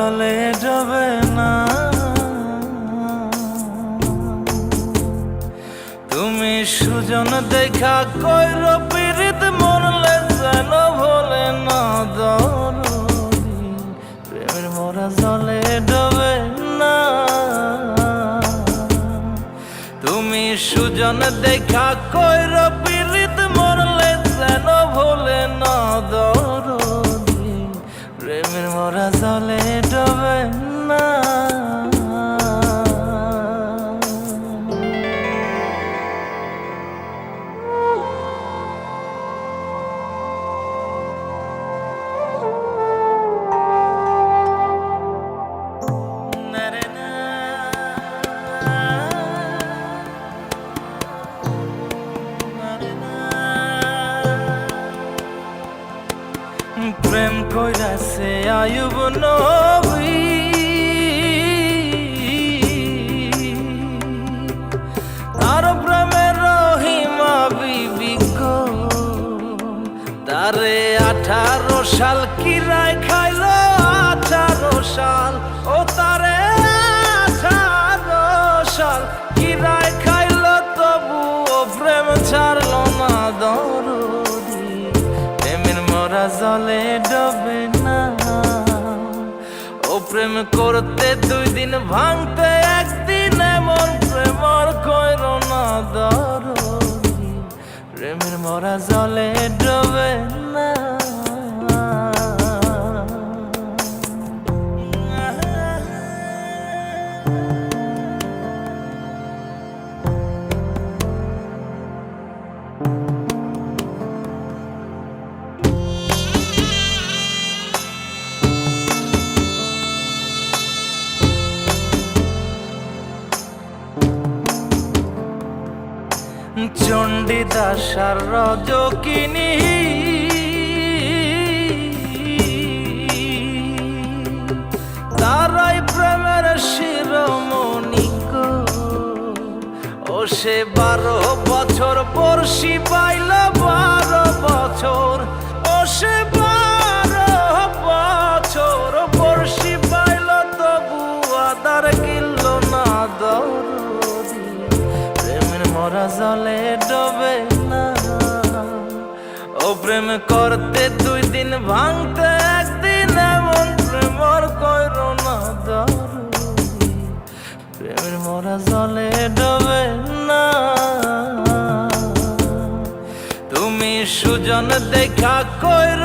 জলে ডোবে না। তুমি সুজন দেখা কইর পীড়িত মরলে যেন ভোলে না দরদি, প্রেমের মোরা জলে ডোবে না। তুমি সুজন দেখা কইর পীড়িত মরলে যেন ভোলে না দরদি, প্রেমের মোরা জলে ডোবে না। প্রেম কইরাছে আয়ুব নবী, তার প্রেমের রহিমা বিবি গো, তারে 18 সাল কিরায় খাইল 18 সাল, ও তারে 18 সাল কিরায় খাইল, তবু ও প্রেম ছাড়ল না দরদি, প্রেমের মোরা জলে ডোবে না। ও প্রেম করতে 2 দিন ভাঙতে 1 দিন, এমন প্রেম আর কইর না দরদি, প্রেমের মোরা জলে ডোবে না। চণ্ডীদাস আর রজকিনী, তারাই প্রেমের শিরোমণি গো, ও সে 12 বছর বর্ষি পাইল 12 বছর, ও সে 12 বছর বর্ষি পাইল, তবু আদার কিল্ল না দরদি, প্রেমের মোরা জলে ডোবে না। ও প্রেম করতে 2 দিন ভাঙতে 1 দিন, এমন প্রেম আর কইর না দরদি, প্রেমের মোরা জলে ডোবে না। তুমি সুজন দেখা কইর